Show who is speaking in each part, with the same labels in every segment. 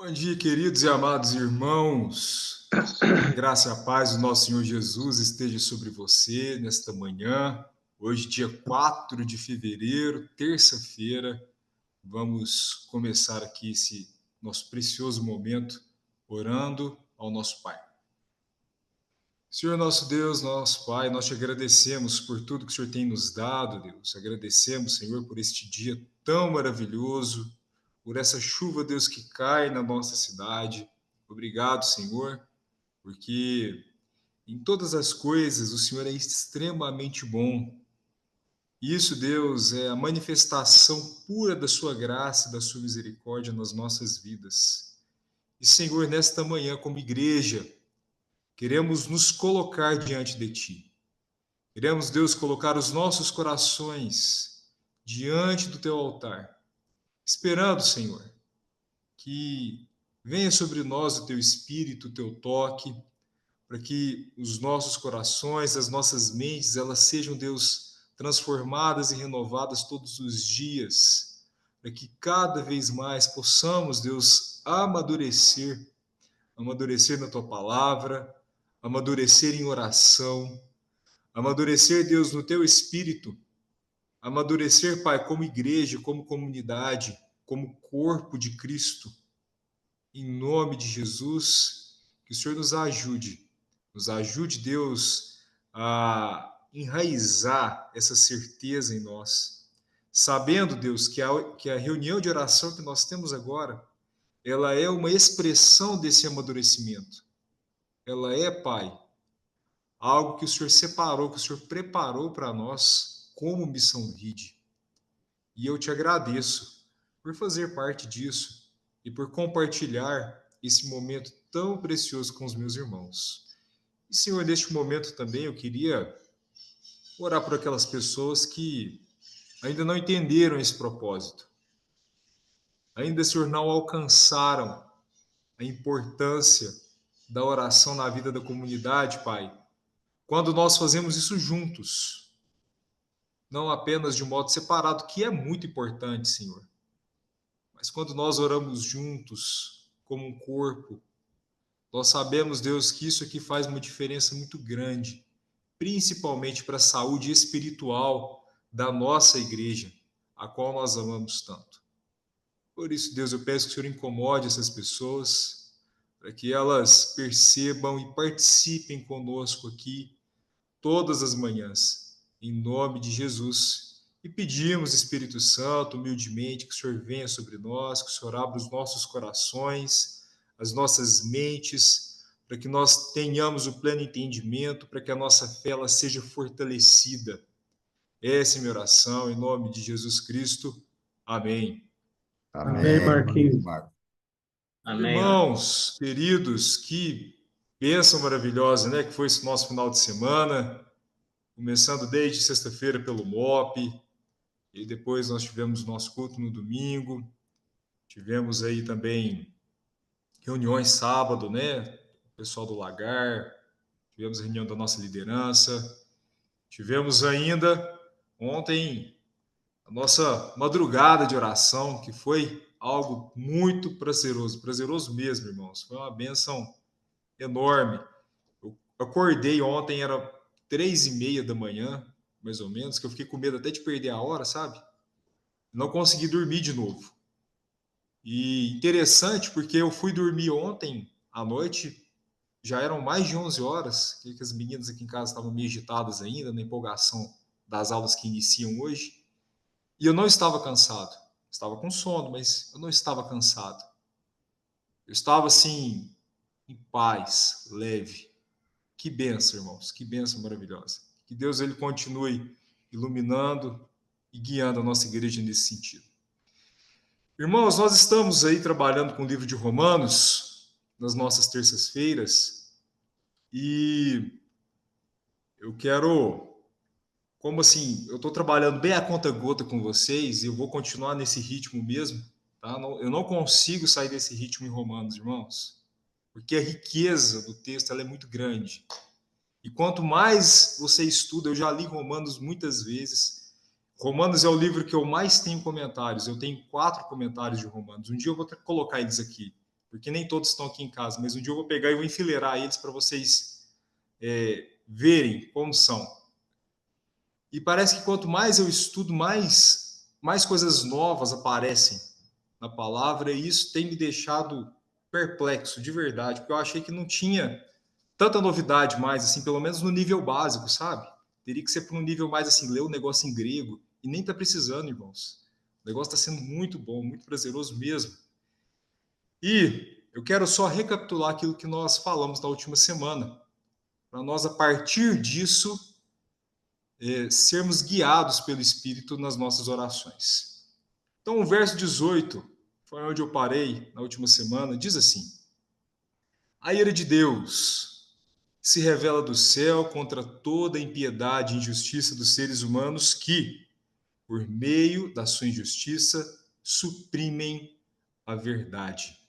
Speaker 1: Bom dia, queridos e amados irmãos. A graça e a paz do nosso Senhor Jesus esteja sobre você nesta manhã. Hoje, dia 4 de fevereiro, terça-feira, vamos começar aqui esse nosso precioso momento orando ao nosso Pai. Senhor nosso Deus, nosso Pai, nós te agradecemos por tudo que o Senhor tem nos dado, Deus. Agradecemos, Senhor, por este dia tão maravilhoso, por essa chuva, Deus, que cai na nossa cidade. Obrigado, Senhor, porque em todas as coisas o Senhor é extremamente bom. Isso, Deus, é a manifestação pura da sua graça e da sua misericórdia nas nossas vidas. E, Senhor, nesta manhã, como igreja, queremos nos colocar diante de Ti. Queremos, Deus, colocar os nossos corações diante do Teu altar, esperando, Senhor, que venha sobre nós o Teu Espírito, o Teu toque, para que os nossos corações, as nossas mentes, elas sejam, Deus, transformadas e renovadas todos os dias, para que cada vez mais possamos, Deus, amadurecer na Tua palavra, amadurecer em oração, amadurecer, Deus, no Teu Espírito, amadurecer, Pai, como igreja, como comunidade, como corpo de Cristo. Em nome de Jesus, que o Senhor nos ajude, Deus, a enraizar essa certeza em nós, sabendo, Deus, que a reunião de oração que nós temos agora, ela é uma expressão desse amadurecimento. Ela é, Pai, algo que o Senhor separou, que o Senhor preparou para nós como missão vide. E eu te agradeço por fazer parte disso e por compartilhar esse momento tão precioso com os meus irmãos. E, Senhor, neste momento também eu queria orar por aquelas pessoas que ainda não entenderam esse propósito, ainda, Senhor, não alcançaram a importância da oração na vida da comunidade, Pai, quando nós fazemos isso juntos, não apenas de um modo separado, que é muito importante, Senhor, mas quando nós oramos juntos, como um corpo, nós sabemos, Deus, que isso aqui faz uma diferença muito grande, principalmente para a saúde espiritual da nossa igreja, a qual nós amamos tanto. Por isso, Deus, eu peço que o Senhor incomode essas pessoas, para que elas percebam e participem conosco aqui todas as manhãs, em nome de Jesus. E pedimos, Espírito Santo, humildemente, que o Senhor venha sobre nós, que o Senhor abra os nossos corações, as nossas mentes, para que nós tenhamos o pleno entendimento, para que a nossa fé ela seja fortalecida. Essa é a minha oração, em nome de Jesus Cristo. Amém.
Speaker 2: Amém, Marquinhos.
Speaker 3: Amém.
Speaker 1: Irmãos, queridos, que bênção maravilhosa, né? Que foi esse nosso final de semana, começando desde sexta-feira pelo MOP, e depois nós tivemos nosso culto no domingo, tivemos aí também reuniões sábado, né? O pessoal do Lagar, tivemos a reunião da nossa liderança, tivemos ainda ontem a nossa madrugada de oração, que foi algo muito prazeroso mesmo, irmãos. Foi uma bênção enorme. Eu acordei ontem, era 3:30 da manhã, mais ou menos, que eu fiquei com medo até de perder a hora, sabe? Não consegui dormir de novo. E interessante, porque eu fui dormir ontem à noite, já eram mais de 11 horas, que as meninas aqui em casa estavam meio agitadas ainda, na empolgação das aulas que iniciam hoje, e eu não estava cansado. Estava com sono, mas eu não estava cansado. Eu estava, assim, em paz, leve. Que benção, irmãos, que benção maravilhosa. Que Deus ele continue iluminando e guiando a nossa igreja nesse sentido. Irmãos, nós estamos aí trabalhando com o livro de Romanos nas nossas terças-feiras e eu quero, como assim, eu estou trabalhando bem a conta-gota com vocês e eu vou continuar nesse ritmo mesmo, tá? Eu não consigo sair desse ritmo em Romanos, irmãos, porque a riqueza do texto ela é muito grande. E quanto mais você estuda, eu já li Romanos muitas vezes. Romanos é o livro que eu mais tenho comentários. Eu tenho 4 comentários de Romanos. Um dia eu vou colocar eles aqui, porque nem todos estão aqui em casa, mas um dia eu vou pegar e vou enfileirar eles para vocês verem como são. E parece que quanto mais eu estudo, mais coisas novas aparecem na palavra, e isso tem me deixado perplexo, de verdade, porque eu achei que não tinha tanta novidade mais, assim, pelo menos no nível básico, sabe? Teria que ser para um nível mais assim, ler o negócio em grego, e nem tá precisando, irmãos. O negócio está sendo muito bom, muito prazeroso mesmo. E eu quero só recapitular aquilo que nós falamos na última semana, para nós, a partir disso, sermos guiados pelo Espírito nas nossas orações. Então, o verso 18, foi onde eu parei na última semana, diz assim: a ira de Deus se revela do céu contra toda a impiedade e injustiça dos seres humanos que, por meio da sua injustiça, suprimem a verdade.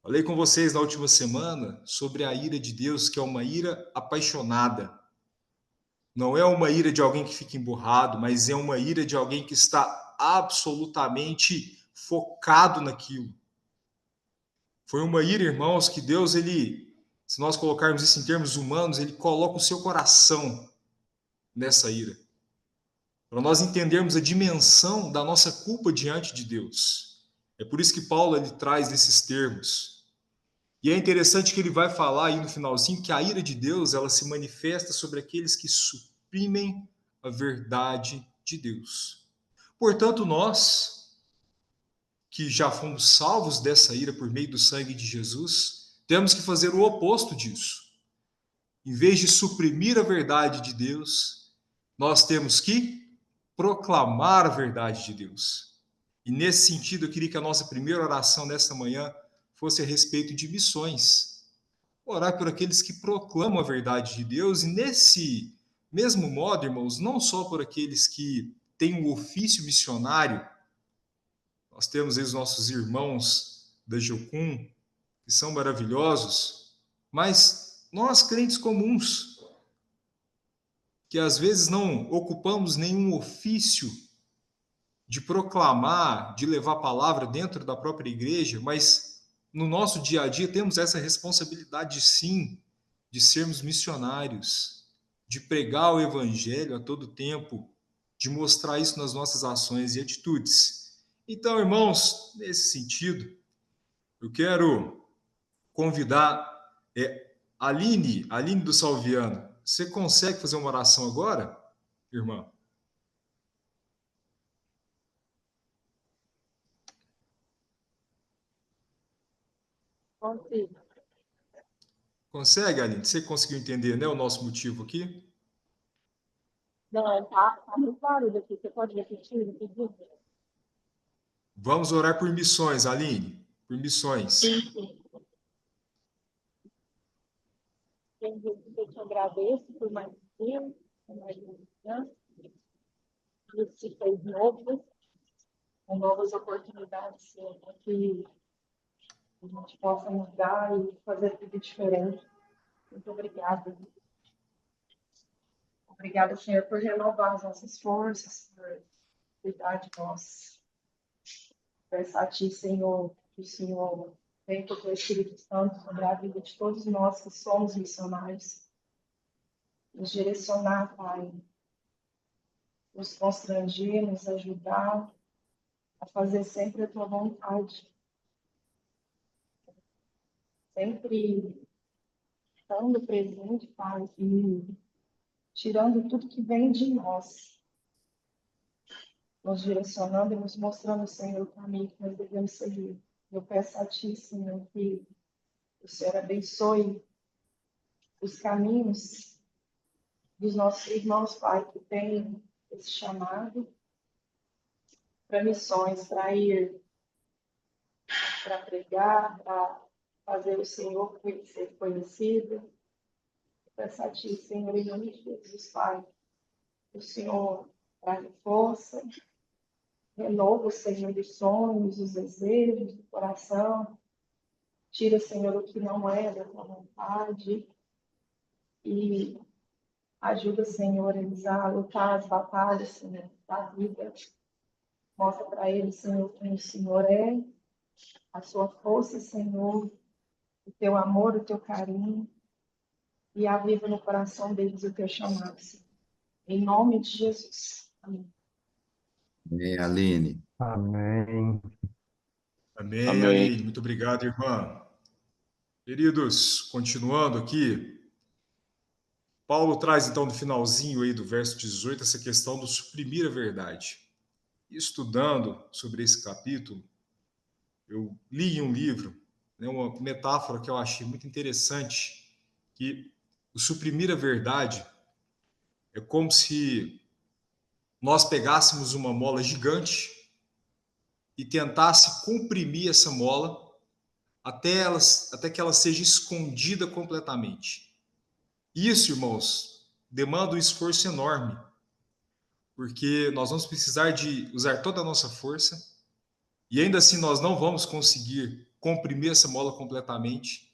Speaker 1: Falei com vocês na última semana sobre a ira de Deus, que é uma ira apaixonada. Não é uma ira de alguém que fica emburrado, mas é uma ira de alguém que está absolutamente focado naquilo. Foi uma ira, irmãos, que Deus, se nós colocarmos isso em termos humanos, ele coloca o seu coração nessa ira. Para nós entendermos a dimensão da nossa culpa diante de Deus. É por isso que Paulo ele traz esses termos. E é interessante que ele vai falar aí no finalzinho que a ira de Deus, ela se manifesta sobre aqueles que suprimem a verdade de Deus. Portanto, nós, que já fomos salvos dessa ira por meio do sangue de Jesus, temos que fazer o oposto disso. Em vez de suprimir a verdade de Deus, nós temos que proclamar a verdade de Deus. E nesse sentido, eu queria que a nossa primeira oração nesta manhã fosse a respeito de missões. Orar por aqueles que proclamam a verdade de Deus, e nesse mesmo modo, irmãos, não só por aqueles que têm um ofício missionário. Nós temos aí os nossos irmãos da Jocum, que são maravilhosos, mas nós, crentes comuns, que às vezes não ocupamos nenhum ofício de proclamar, de levar a palavra dentro da própria igreja, mas no nosso dia a dia temos essa responsabilidade, sim, de sermos missionários, de pregar o evangelho a todo tempo, de mostrar isso nas nossas ações e atitudes. Então, irmãos, nesse sentido, eu quero convidar Aline do Salviano. Você consegue fazer uma oração agora, irmã?
Speaker 4: Consigo.
Speaker 1: Consegue, Aline? Você conseguiu entender, né, o nosso motivo aqui?
Speaker 4: Não, tá muito barulho aqui. Você pode repetir o pedido?
Speaker 1: Vamos orar por missões, Aline. Por missões.
Speaker 4: Sim. Eu te agradeço por mais um dia, por mais uma manhã. Isso se fez novo, com novas oportunidades para que a gente possa mudar e fazer tudo diferente. Muito obrigada. Obrigada, Senhor, por renovar as nossas forças, por cuidar de nós. Peço a Ti, Senhor, que o Senhor venha com o Teu Espírito Santo sobre a vida de todos nós que somos missionários. Nos direcionar, Pai, nos constranger, nos ajudar a fazer sempre a Tua vontade. Sempre estando presente, Pai, e tirando tudo que vem de nós. Nos direcionando e nos mostrando, Senhor, o caminho que nós devemos seguir. Eu peço a Ti, Senhor, que o Senhor abençoe os caminhos dos nossos irmãos, Pai, que têm esse chamado para missões, para ir, para pregar, para fazer o Senhor ser conhecido. Peço a Ti, Senhor, em nome de Jesus, Pai, o Senhor traga força, renova, Senhor, os sonhos, os desejos do coração. Tira, Senhor, o que não é da Tua vontade e ajuda, Senhor, eles a lutar as batalhas, Senhor, da vida. Mostra para eles, Senhor, quem o Senhor é a sua força, Senhor, o teu amor, o teu carinho, e aviva no coração deles o teu chamado, Senhor. Em nome de Jesus. Amém.
Speaker 2: Amém, Aline.
Speaker 5: Amém.
Speaker 1: Amém,
Speaker 3: Amém.
Speaker 1: Aline. Muito obrigado, irmã. Queridos, continuando aqui, Paulo traz então no finalzinho aí do verso 18 essa questão do suprimir a verdade. Estudando sobre esse capítulo, eu li em um livro, né, uma metáfora que eu achei muito interessante, que o suprimir a verdade é como se nós pegássemos uma mola gigante e tentasse comprimir essa mola até que ela seja escondida completamente. Isso, irmãos, demanda um esforço enorme, porque nós vamos precisar de usar toda a nossa força e ainda assim nós não vamos conseguir comprimir essa mola completamente.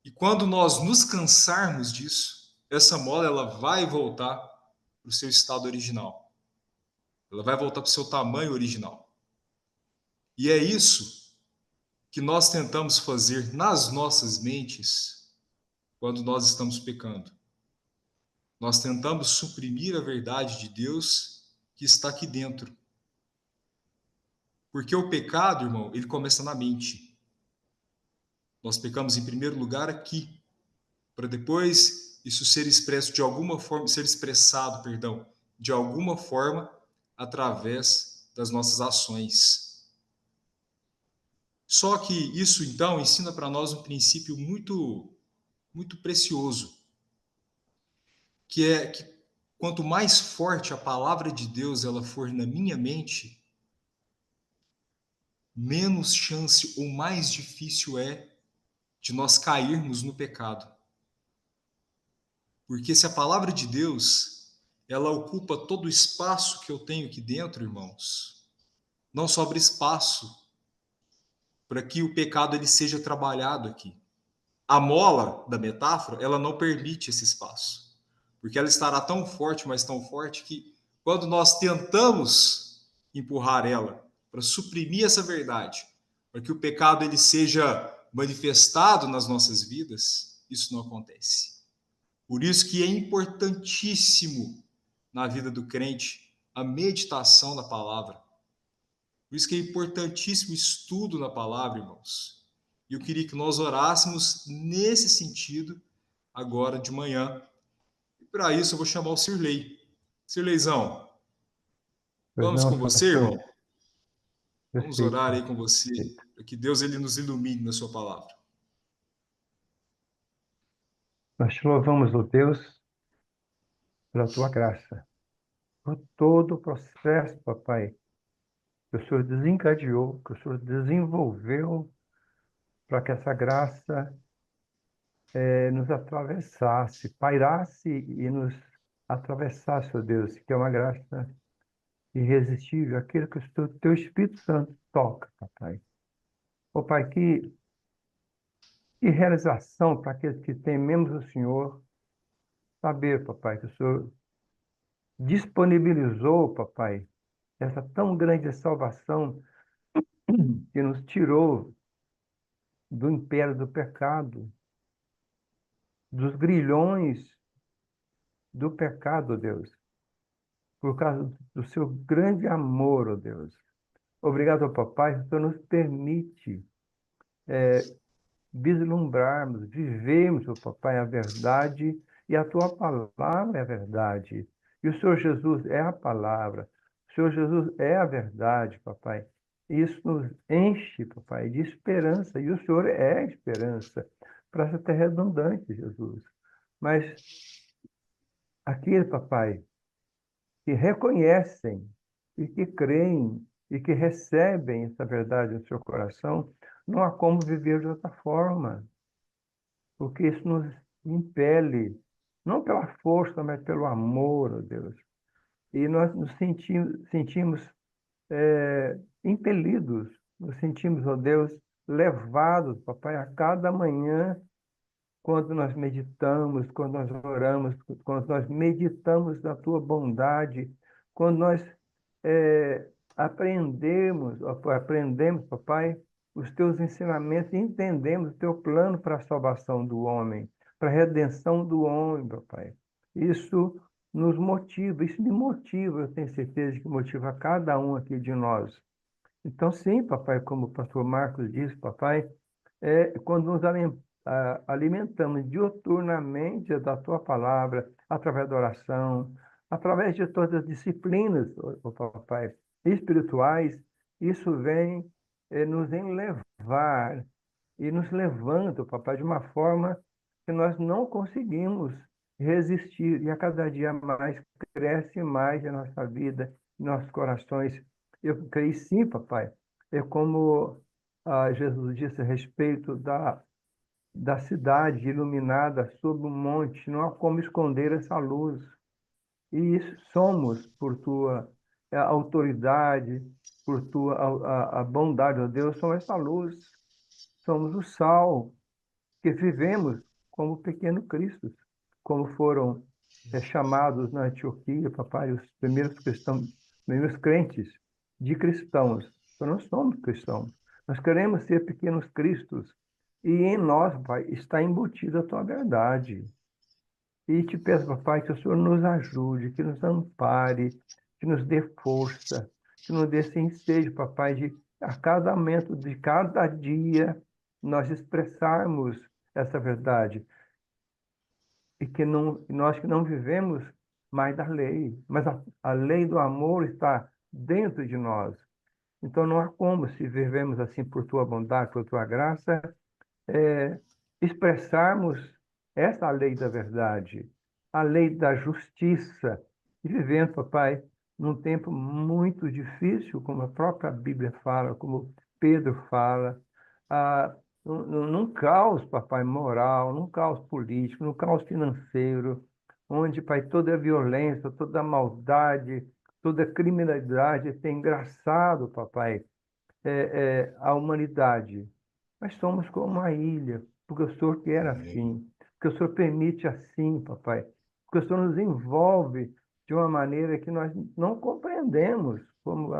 Speaker 1: E quando nós nos cansarmos disso, essa mola ela vai voltar para o seu estado original. Ela vai voltar para o seu tamanho original. E é isso que nós tentamos fazer nas nossas mentes quando nós estamos pecando. Nós tentamos suprimir a verdade de Deus que está aqui dentro. Porque o pecado, irmão, ele começa na mente. Nós pecamos em primeiro lugar aqui, para depois isso ser expresso de alguma forma, ser expressado, perdão, de alguma forma através das nossas ações. Só que isso então ensina para nós um princípio muito precioso, que é que quanto mais forte a palavra de Deus ela for na minha mente, menos chance ou mais difícil é de nós cairmos no pecado. Porque se a palavra de Deus, ela ocupa todo o espaço que eu tenho aqui dentro, irmãos, não sobra espaço para que o pecado ele seja trabalhado aqui. A mola da metáfora, ela não permite esse espaço, porque ela estará tão forte, mas tão forte, que quando nós tentamos empurrar ela para suprimir essa verdade, para que o pecado ele seja manifestado nas nossas vidas, isso não acontece. Por isso que é importantíssimo na vida do crente a meditação da palavra. Por isso que é importantíssimo o estudo na palavra, irmãos. E eu queria que nós orássemos nesse sentido agora de manhã. E para isso eu vou chamar o Sirlei. Sirleizão,
Speaker 5: Pois
Speaker 1: vamos
Speaker 5: não,
Speaker 1: com você, irmão?
Speaker 5: pastor.
Speaker 1: Vamos
Speaker 5: Perfeito.
Speaker 1: orar aí com você, para que Deus ele nos ilumine na sua palavra.
Speaker 5: Nós te louvamos, ó Deus, pela tua graça, por todo o processo, papai, que o Senhor desencadeou, que o Senhor desenvolveu para que essa graça nos atravessasse, pairasse e nos atravessasse, ó Deus, que é uma graça irresistível, aquilo que o teu Espírito Santo toca, papai. Ó Pai, que realização para aqueles que tememos o Senhor, saber, papai, que o Senhor disponibilizou, papai, essa tão grande salvação que nos tirou do império do pecado, dos grilhões do pecado, ó Deus, por causa do seu grande amor, ó Deus. Obrigado, ó papai, que o Senhor nos permite vislumbrarmos, vivermos, ó papai, a verdade, e a tua palavra é a verdade. E o Senhor Jesus é a palavra. O Senhor Jesus é a verdade, papai. E isso nos enche, papai, de esperança. E o Senhor é a esperança. Para ser até redundante, Jesus. Mas aquele, papai, que reconhecem e que creem e que recebem essa verdade no seu coração, não há como viver de outra forma, porque isso nos impele, não pela força, mas pelo amor, ó Deus. E nós nos sentimos impelidos, nos sentimos, ó Deus, levados, papai, a cada manhã, quando nós meditamos, quando nós oramos, quando nós meditamos na tua bondade, quando nós aprendemos, papai, os teus ensinamentos e entendemos o teu plano para a salvação do homem, para a redenção do homem, papai. Isso nos motiva, isso me motiva, eu tenho certeza que motiva cada um aqui de nós. Então, sim, papai, como o pastor Marcos disse, papai, quando nos alimentamos diuturnamente da tua palavra, através da oração, através de todas as disciplinas, papai, espirituais, isso vem nos elevar e nos levanta, papai, de uma forma que nós não conseguimos resistir. E a cada dia mais cresce mais a nossa vida, nossos corações. Eu creio sim, papai. É como Jesus disse a respeito da cidade iluminada sob um monte, não há como esconder essa luz. E somos, por tua autoridade, por tua a bondade, ó Deus, somos essa luz, somos o sal, que vivemos como pequeno Cristo, como foram chamados na Antioquia, papai, os primeiros cristãos, primeiros crentes de cristãos. Então, nós somos cristãos. Nós queremos ser pequenos Cristos. E em nós, pai, está embutida a tua verdade. E te peço, papai, que o Senhor nos ajude, que nos ampare, que nos dê força, que nos dê esse ensejo, papai, de a cada momento de cada dia nós expressarmos essa verdade. E que nós que não vivemos mais da lei, mas a lei do amor está dentro de nós. Então não há como, se vivemos assim por tua bondade, por tua graça, expressarmos essa lei da verdade, a lei da justiça, e vivendo, papai, num tempo muito difícil, como a própria Bíblia fala, como Pedro fala, num caos, papai, moral, num caos político, num caos financeiro, onde, pai, toda a violência, toda a maldade, toda a criminalidade tem engraçado, papai, a humanidade. Mas somos como uma ilha, porque o Senhor quer assim, porque o Senhor permite assim, papai, porque o Senhor nos envolve de uma maneira que nós não compreendemos, como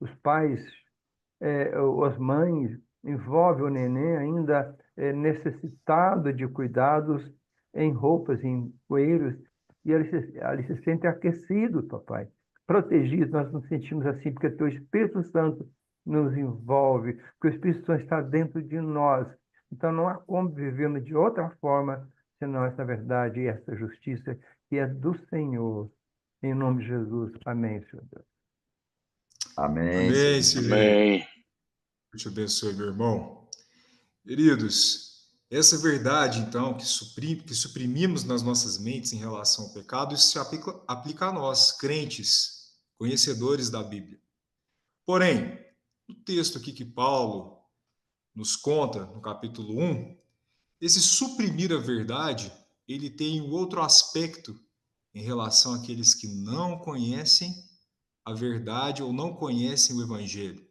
Speaker 5: os pais ou as mães envolvem o neném ainda necessitado de cuidados em roupas, em coeiros, e ele se sente aquecido, papai, protegido. Nós nos sentimos assim, porque teu Espírito Santo nos envolve, porque o Espírito Santo está dentro de nós. Então não há como vivermos de outra forma senão essa verdade e essa justiça que é do Senhor. Em nome de Jesus. Amém, Senhor Deus.
Speaker 2: Amém,
Speaker 1: Amém,
Speaker 2: Senhor.
Speaker 1: Silvio.
Speaker 3: Amém.
Speaker 1: Deus te abençoe, meu irmão. Queridos, essa verdade, então, que suprimimos nas nossas mentes em relação ao pecado, isso se aplica a nós, crentes, conhecedores da Bíblia. Porém, no texto aqui que Paulo nos conta, no capítulo 1, esse suprimir a verdade, ele tem um outro aspecto em relação àqueles que não conhecem a verdade ou não conhecem o Evangelho.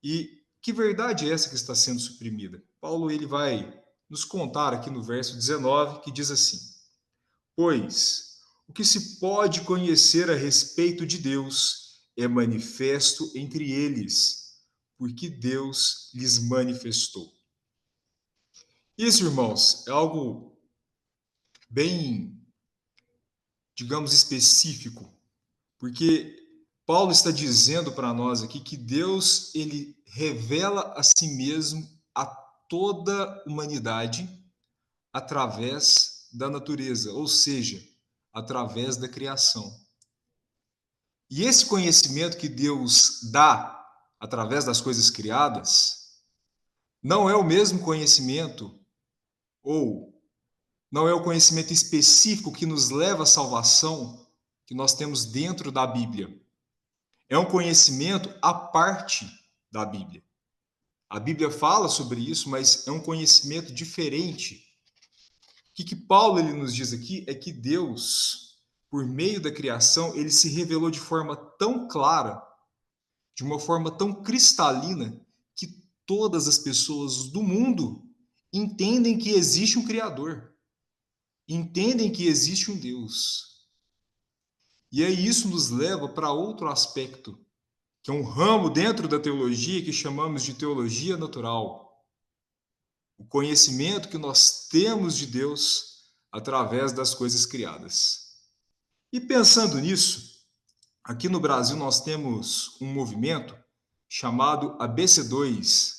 Speaker 1: E que verdade é essa que está sendo suprimida? Paulo ele vai nos contar aqui no verso 19, que diz assim: Pois o que se pode conhecer a respeito de Deus é manifesto entre eles, porque Deus lhes manifestou. Isso, irmãos, é algo bem, digamos, específico, porque Paulo está dizendo para nós aqui que Deus ele revela a si mesmo a toda a humanidade através da natureza, ou seja, através da criação. E esse conhecimento que Deus dá através das coisas criadas não é o mesmo conhecimento ou não é o conhecimento específico que nos leva à salvação que nós temos dentro da Bíblia. É um conhecimento à parte da Bíblia. A Bíblia fala sobre isso, mas é um conhecimento diferente. O que Paulo ele nos diz aqui é que Deus, por meio da criação, ele se revelou de forma tão clara, de uma forma tão cristalina, que todas as pessoas do mundo entendem que existe um Criador, entendem que existe um Deus. E aí isso nos leva para outro aspecto que é um ramo dentro da teologia que chamamos de teologia natural. O conhecimento que nós temos de Deus através das coisas criadas. E pensando nisso, aqui no Brasil nós temos um movimento chamado ABC2,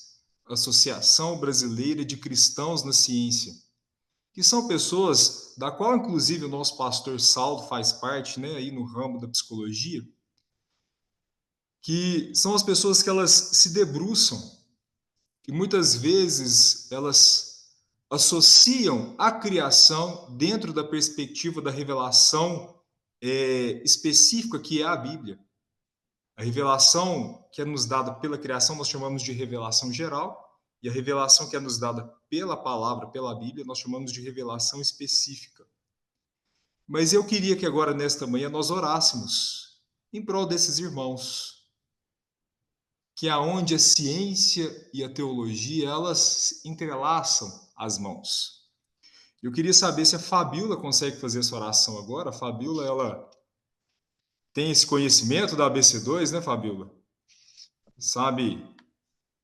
Speaker 1: Associação Brasileira de Cristãos na Ciência, que são pessoas da qual inclusive o nosso pastor Saulo faz parte, né, aí no ramo da psicologia, que são as pessoas que elas se debruçam e muitas vezes elas associam a criação dentro da perspectiva da revelação específica que é a Bíblia. A revelação que é nos dada pela criação nós chamamos de revelação geral, e a revelação que é nos dada pela palavra, pela Bíblia, nós chamamos de revelação específica. Mas eu queria que agora, nesta manhã, nós orássemos em prol desses irmãos, que é onde a ciência e a teologia, elas entrelaçam as mãos. Eu queria saber se a Fabíola consegue fazer essa oração agora. A Fabíola, ela tem esse conhecimento da ABC2, né, Fabíola? Sabe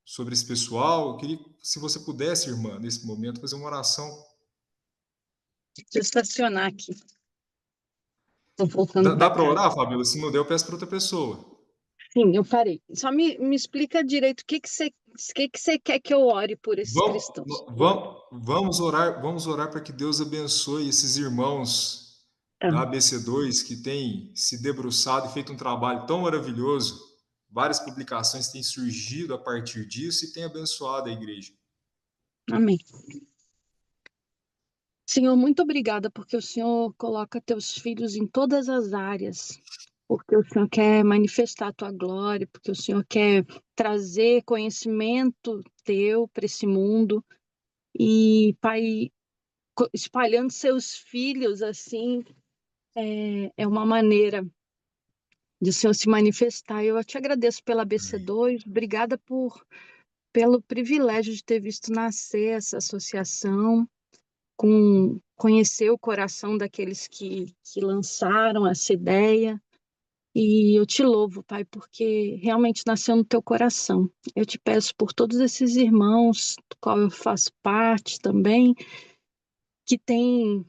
Speaker 1: sobre esse pessoal. Eu queria, se você pudesse, irmã, nesse momento, fazer uma oração.
Speaker 6: Deixa eu estacionar aqui. Estou voltando
Speaker 1: Dá
Speaker 6: para
Speaker 1: para
Speaker 6: casa.
Speaker 1: orar, Fabíola? Se não der, eu peço para outra pessoa.
Speaker 6: Sim, eu parei. Só me explica direito o que você quer que eu ore por esses cristãos.
Speaker 1: Vamos orar para que Deus abençoe esses irmãos da ABC2 que têm se debruçado e feito um trabalho tão maravilhoso. Várias publicações têm surgido a partir disso e têm abençoado a igreja.
Speaker 6: Amém. Senhor, muito obrigada porque o Senhor coloca teus filhos em todas as áreas, porque o Senhor quer manifestar a tua glória, porque o Senhor quer trazer conhecimento teu para esse mundo e, Pai, espalhando seus filhos assim, é uma maneira de o Senhor se manifestar. Eu te agradeço pela ABC2, obrigada pelo privilégio de ter visto nascer essa associação, conhecer o coração daqueles que lançaram essa ideia. E eu te louvo, Pai, porque realmente nasceu no teu coração. Eu te peço por todos esses irmãos, do qual eu faço parte também, que têm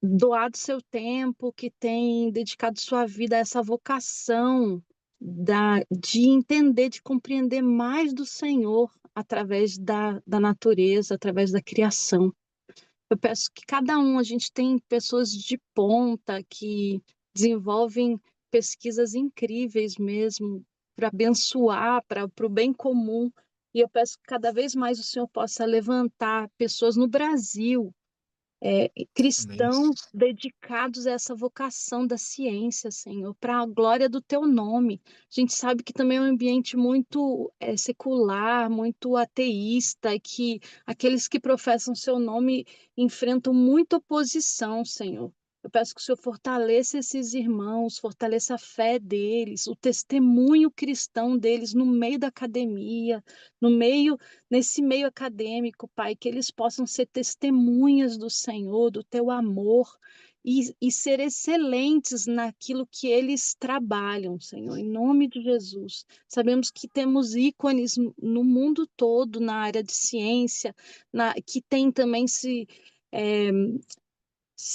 Speaker 6: doado seu tempo, que têm dedicado sua vida a essa vocação de entender, de compreender mais do Senhor através da natureza, através da criação. Eu peço que cada um, a gente tem pessoas de ponta que desenvolvem pesquisas incríveis mesmo, para abençoar, para o bem comum. E eu peço que cada vez mais o Senhor possa levantar pessoas no Brasil, cristãos dedicados a essa vocação da ciência, Senhor, para a glória do teu nome. A gente sabe que também é um ambiente muito secular, muito ateísta, e que aqueles que professam seu nome enfrentam muita oposição, Senhor. Eu peço que o Senhor fortaleça esses irmãos, fortaleça a fé deles, o testemunho cristão deles no meio da academia, nesse meio acadêmico, Pai, que eles possam ser testemunhas do Senhor, do teu amor, e ser excelentes naquilo que eles trabalham, Senhor, em nome de Jesus. Sabemos que temos ícones no mundo todo na área de ciência, que tem também se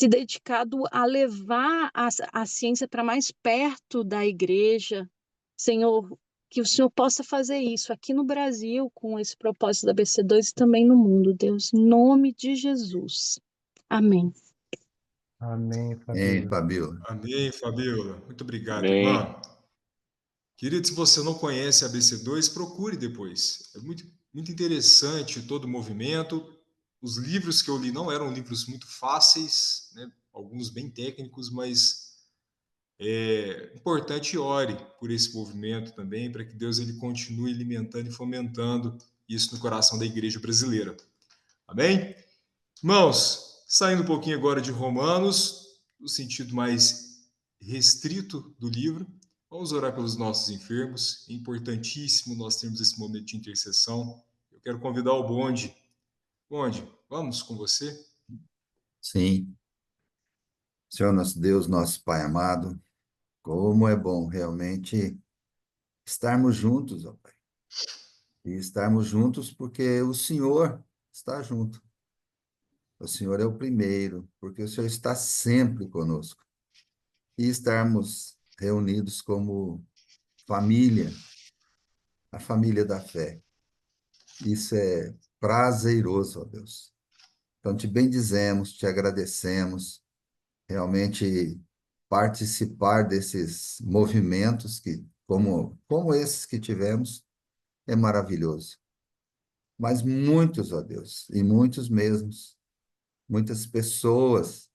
Speaker 6: dedicado a levar a ciência para mais perto da igreja. Senhor, que o Senhor possa fazer isso aqui no Brasil, com esse propósito da ABC2 e também no mundo, Deus, em nome de Jesus. Amém.
Speaker 5: Amém,
Speaker 2: Amém,
Speaker 5: Fabíola.
Speaker 2: Fabíola.
Speaker 1: Amém, Fabíola. Muito obrigado,
Speaker 3: Amém.
Speaker 1: irmã. Querido, se você não conhece a ABC2, procure depois. É muito, muito interessante todo o movimento. Os livros que eu li não eram livros muito fáceis, né? Alguns bem técnicos, mas é importante ore por esse movimento também, para que Deus ele continue alimentando e fomentando isso no coração da igreja brasileira. Amém? Irmãos, saindo um pouquinho agora de Romanos, no sentido mais restrito do livro, vamos orar pelos nossos enfermos. É importantíssimo nós termos esse momento de intercessão. Eu quero convidar o Bonde. Bonde, vamos com você?
Speaker 2: Sim. Senhor nosso Deus, nosso Pai amado, como é bom realmente estarmos juntos, ó Pai. E estarmos juntos porque o Senhor está junto. O Senhor é o primeiro, porque o Senhor está sempre conosco. E estarmos reunidos como família, a família da fé. Isso é prazeroso, ó Deus. Então, te bendizemos, te agradecemos, realmente participar desses movimentos que, como esses que tivemos, é maravilhoso. Mas muitos, ó Deus, e muitos mesmos, muitas pessoas,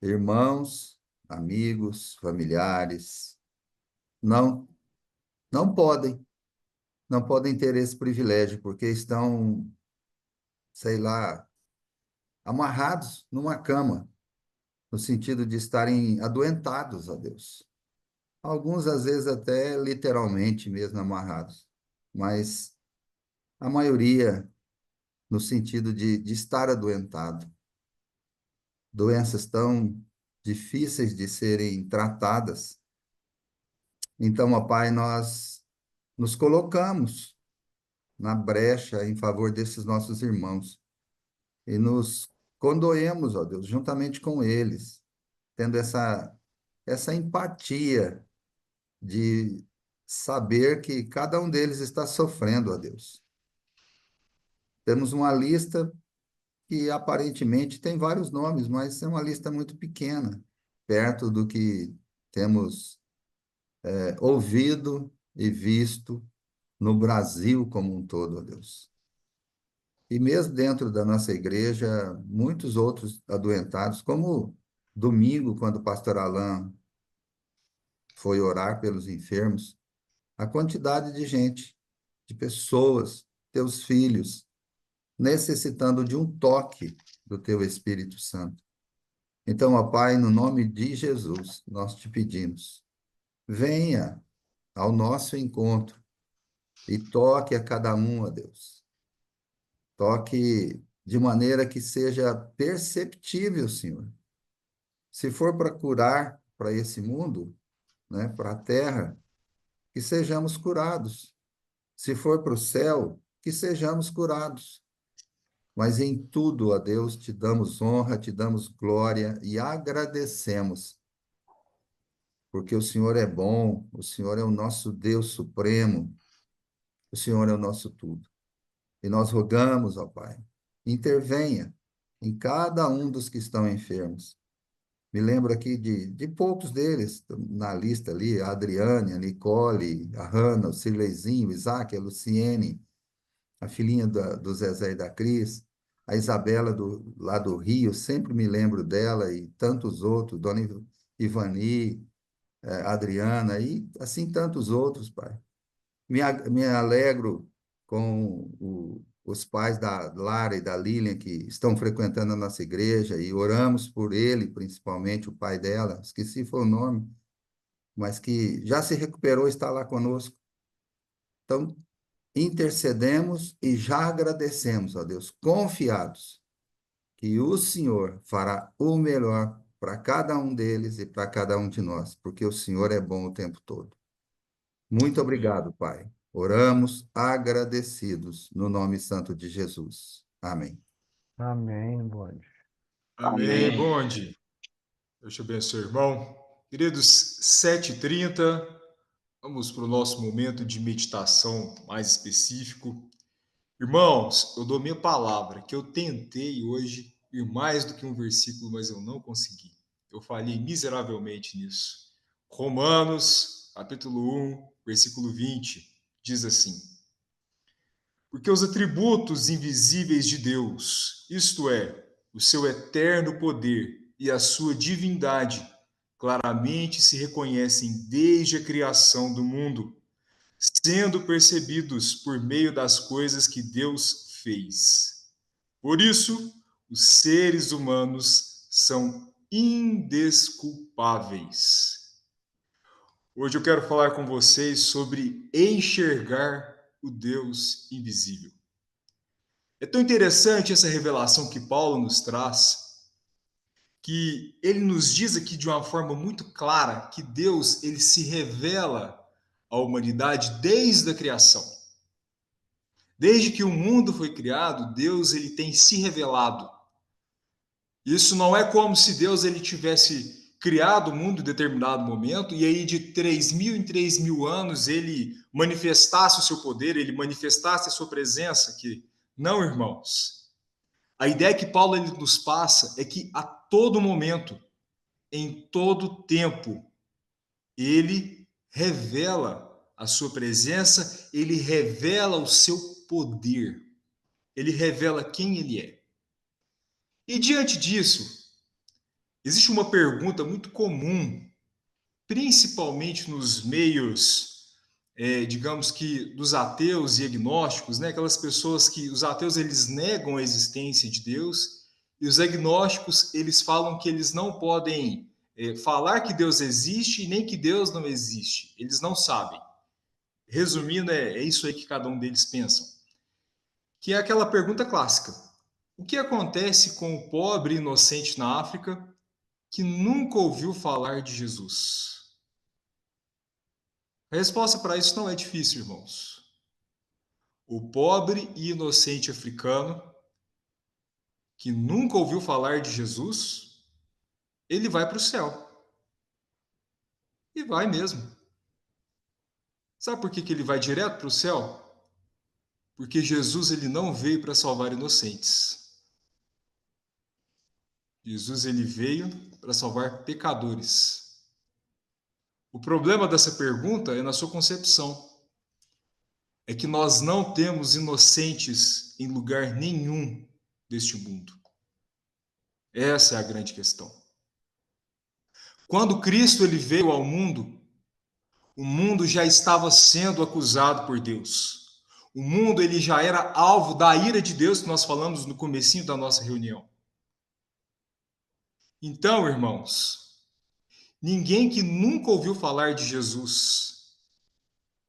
Speaker 2: irmãos, amigos, familiares, não, não podem, não podem ter esse privilégio, porque estão, sei lá, amarrados numa cama, no sentido de estarem adoentados, ó Deus. Alguns, às vezes, até literalmente mesmo amarrados, mas a maioria no sentido de estar adoentado. Doenças tão difíceis de serem tratadas. Então, ó Pai, nós nos colocamos na brecha em favor desses nossos irmãos e nos condoemos, ó Deus, juntamente com eles, tendo essa empatia de saber que cada um deles está sofrendo, ó Deus. Temos uma lista que aparentemente tem vários nomes, mas é uma lista muito pequena, perto do que temos ouvido e visto no Brasil como um todo, ó Deus. E mesmo dentro da nossa igreja, muitos outros adoentados, como domingo, quando o pastor Alain foi orar pelos enfermos, a quantidade de gente, de pessoas, teus filhos, necessitando de um toque do teu Espírito Santo. Então, ó Pai, no nome de Jesus, nós te pedimos, venha ao nosso encontro e toque a cada um, ó Deus. Toque de maneira que seja perceptível, Senhor. Se for para curar para esse mundo, né, para a terra, que sejamos curados. Se for para o céu, que sejamos curados. Mas em tudo, ó Deus, te damos honra, te damos glória e agradecemos, porque o Senhor é bom, o Senhor é o nosso Deus supremo, o Senhor é o nosso tudo. E nós rogamos, ó Pai, intervenha em cada um dos que estão enfermos. Me lembro aqui de poucos deles, na lista ali, a Adriane, a Nicole, a Hanna, o Cirleizinho, o Isaac, a Luciene, a filhinha do Zezé e da Cris, a Isabela lá do Rio, sempre me lembro dela, e tantos outros, Dona Ivani, a Adriana, e assim tantos outros, Pai. Me alegro com os pais da Lara e da Lilian, que estão frequentando a nossa igreja, e oramos por ele, principalmente o pai dela, esqueci foi o nome, mas que já se recuperou e está lá conosco. Então, intercedemos e já agradecemos, ó Deus, confiados que o Senhor fará o melhor para cada um deles e para cada um de nós, porque o Senhor é bom o tempo todo. Muito obrigado, Pai. Oramos agradecidos no nome santo de Jesus. Amém.
Speaker 5: Amém, Bonde.
Speaker 1: Amém,
Speaker 3: Amém.
Speaker 1: Bonde. Deus te abençoe, irmão. Queridos, 7h30, vamos para o nosso momento de meditação mais específico. Irmãos, eu dou minha palavra que eu tentei hoje ir mais do que um versículo, mas eu não consegui. Eu falhei miseravelmente nisso. Romanos, capítulo 1, versículo 20, diz assim: Porque os atributos invisíveis de Deus, isto é, o seu eterno poder e a sua divindade, claramente se reconhecem desde a criação do mundo, sendo percebidos por meio das coisas que Deus fez. Por isso, os seres humanos são indesculpáveis. Hoje eu quero falar com vocês sobre enxergar o Deus invisível. É tão interessante essa revelação que Paulo nos traz, que ele nos diz aqui de uma forma muito clara que Deus ele se revela a humanidade desde a criação. Desde que o mundo foi criado, Deus ele tem se revelado. Isso não é como se Deus ele tivesse criado o mundo em determinado momento e aí de 3.000 em 3.000 anos ele manifestasse o seu poder, ele manifestasse a sua presença. Que não, irmãos. A ideia que Paulo ele nos passa é que a todo momento, em todo tempo, ele revela a sua presença, ele revela o seu poder, ele revela quem ele é. E diante disso, existe uma pergunta muito comum, principalmente nos meios, digamos que dos ateus e agnósticos, né? Aquelas pessoas que os ateus eles negam a existência de Deus e os agnósticos eles falam que eles não podem falar que Deus existe e nem que Deus não existe. Eles não sabem. Resumindo, é isso aí que cada um deles pensa. Que é aquela pergunta clássica. O que acontece com o pobre inocente na África que nunca ouviu falar de Jesus? A resposta para isso não é difícil, irmãos. O pobre e inocente africano que nunca ouviu falar de Jesus, ele vai para o céu. E vai mesmo. Sabe por que ele vai direto para o céu? Porque Jesus ele não veio para salvar inocentes. Jesus ele veio para salvar pecadores. O problema dessa pergunta é na sua concepção. É que nós não temos inocentes em lugar nenhum deste mundo. Essa é a grande questão. Quando Cristo ele veio ao mundo, o mundo já estava sendo acusado por Deus. O mundo ele já era alvo da ira de Deus que nós falamos no comecinho da nossa reunião. Então, irmãos, ninguém que nunca ouviu falar de Jesus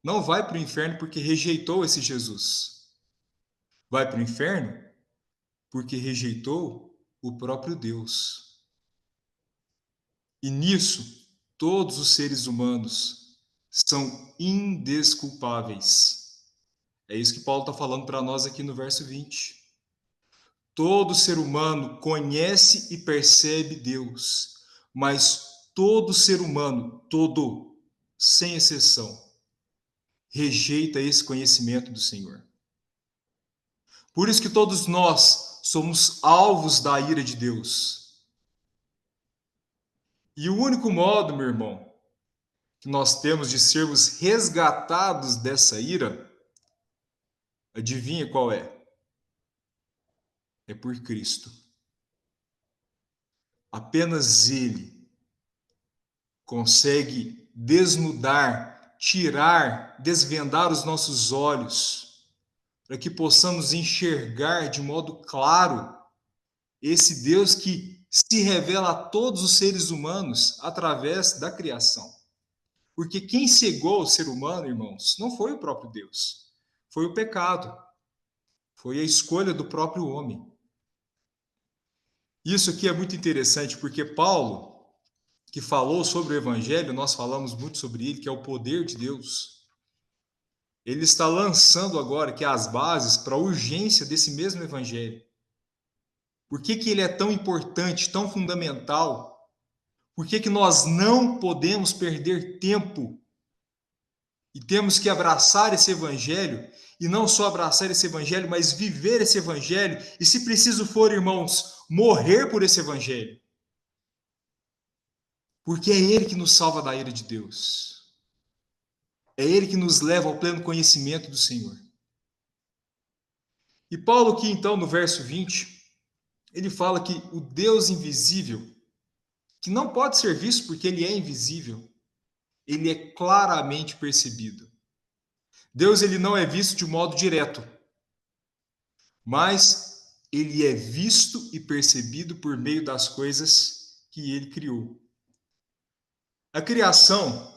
Speaker 1: não vai para o inferno porque rejeitou esse Jesus. Vai para o inferno porque rejeitou o próprio Deus. E nisso, todos os seres humanos são indesculpáveis. É isso que Paulo está falando para nós aqui no verso 20. Todo ser humano conhece e percebe Deus, mas todo ser humano, todo, sem exceção, rejeita esse conhecimento do Senhor. Por isso que todos nós somos alvos da ira de Deus. E o único modo, meu irmão, que nós temos de sermos resgatados dessa ira, adivinha qual é? É por Cristo. Apenas Ele consegue desnudar, tirar, desvendar os nossos olhos, para que possamos enxergar de modo claro esse Deus que se revela a todos os seres humanos através da criação. Porque quem cegou o ser humano, irmãos, não foi o próprio Deus, foi o pecado, foi a escolha do próprio homem. Isso aqui é muito interessante, porque Paulo, que falou sobre o Evangelho, nós falamos muito sobre ele, que é o poder de Deus, ele está lançando agora aqui as bases para a urgência desse mesmo Evangelho. Por que ele é tão importante, tão fundamental? Por que nós não podemos perder tempo e temos que abraçar esse Evangelho, e não só abraçar esse Evangelho, mas viver esse Evangelho, e se preciso for, irmãos, morrer por esse Evangelho? Porque é Ele que nos salva da ira de Deus. É Ele que nos leva ao pleno conhecimento do Senhor. E Paulo aqui, então, no verso 20, ele fala que o Deus invisível, que não pode ser visto porque Ele é invisível, Ele é claramente percebido. Deus ele não é visto de modo direto, mas Ele é visto e percebido por meio das coisas que Ele criou. A criação,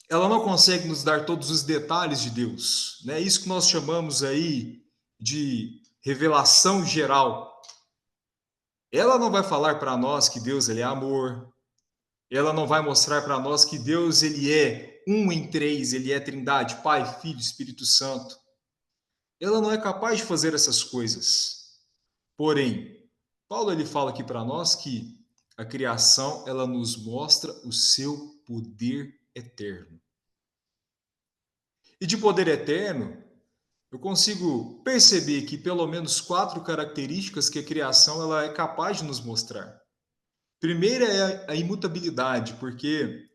Speaker 1: ela não consegue nos dar todos os detalhes de Deus, né? Isso que nós chamamos aí de revelação geral. Ela não vai falar para nós que Deus ele é amor, Ela não vai mostrar para nós que Deus ele é um em três, ele é Trindade, Pai, Filho, Espírito Santo. Ela não é capaz de fazer essas coisas. Porém, Paulo ele fala aqui para nós que a criação ela nos mostra o seu poder eterno. E de poder eterno, eu consigo perceber que pelo menos 4 características que a criação ela é capaz de nos mostrar. Primeira é a imutabilidade, porque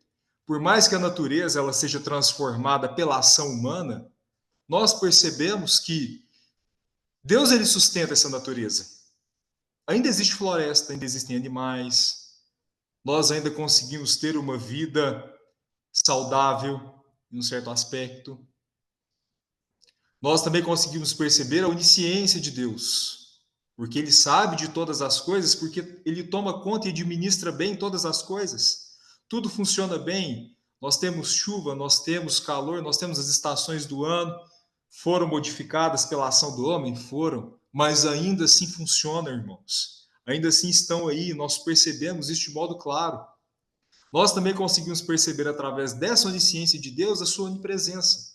Speaker 1: por mais que a natureza ela seja transformada pela ação humana, nós percebemos que Deus ele sustenta essa natureza. Ainda existe floresta, ainda existem animais, nós ainda conseguimos ter uma vida saudável em um certo aspecto. Nós também conseguimos perceber a onisciência de Deus, porque Ele sabe de todas as coisas, porque Ele toma conta e administra bem todas as coisas. Tudo funciona bem. Nós temos chuva, nós temos calor, nós temos as estações do ano. Foram modificadas pela ação do homem? Foram, mas ainda assim funcionam, irmãos. Ainda assim estão aí, nós percebemos isso de modo claro. Nós também conseguimos perceber através dessa onisciência de Deus a sua onipresença,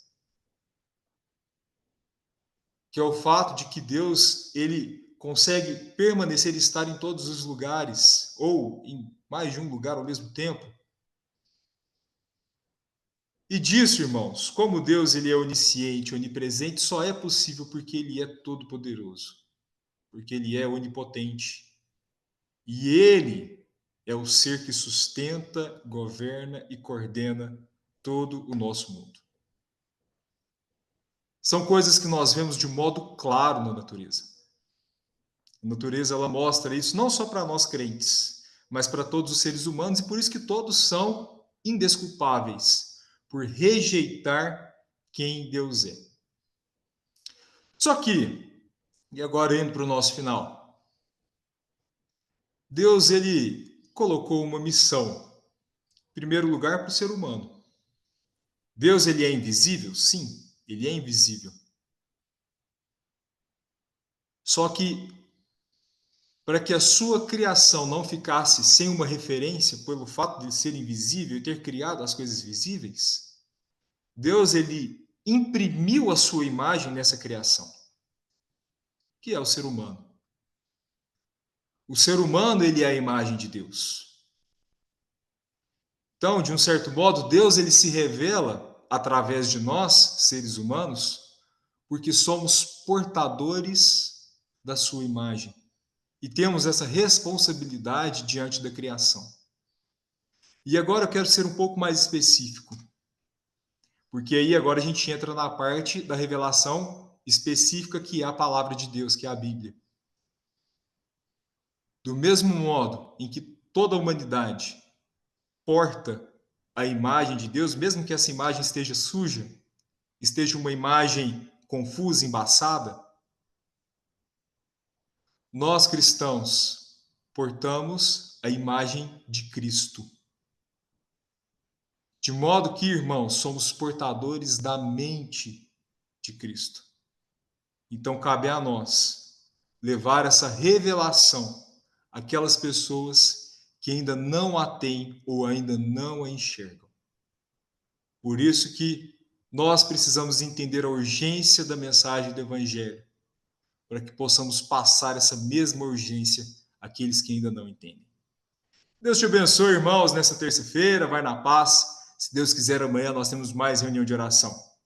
Speaker 1: que é o fato de que Deus ele consegue permanecer e estar em todos os lugares, ou em mais de um lugar ao mesmo tempo. E disso, irmãos, como Deus ele é onisciente, onipresente, só é possível porque ele é todo-poderoso, porque ele é onipotente. E ele é o ser que sustenta, governa e coordena todo o nosso mundo. São coisas que nós vemos de modo claro na natureza. A natureza ela mostra isso não só para nós crentes, mas para todos os seres humanos, e por isso que todos são indesculpáveis por rejeitar quem Deus é. Só que, e agora indo para o nosso final, Deus ele colocou uma missão, em primeiro lugar, para o ser humano. Deus ele é invisível? Sim, ele é invisível. Só que para que a sua criação não ficasse sem uma referência pelo fato de ser invisível e ter criado as coisas visíveis, Deus ele imprimiu a sua imagem nessa criação, que é o ser humano. O ser humano ele é a imagem de Deus. Então, de um certo modo, Deus ele se revela através de nós, seres humanos, porque somos portadores da sua imagem. E temos essa responsabilidade diante da criação. E agora eu quero ser um pouco mais específico, porque aí agora a gente entra na parte da revelação específica que é a palavra de Deus, que é a Bíblia. Do mesmo modo em que toda a humanidade porta a imagem de Deus, mesmo que essa imagem esteja suja, esteja uma imagem confusa, embaçada, nós cristãos portamos a imagem de Cristo. De modo que, irmãos, somos portadores da mente de Cristo. Então, cabe a nós levar essa revelação àquelas pessoas que ainda não a têm ou ainda não a enxergam. Por isso que nós precisamos entender a urgência da mensagem do Evangelho, para que possamos passar essa mesma urgência àqueles que ainda não entendem. Deus te abençoe, irmãos, nessa terça-feira. Vai na paz. Se Deus quiser, amanhã nós temos mais reunião de oração.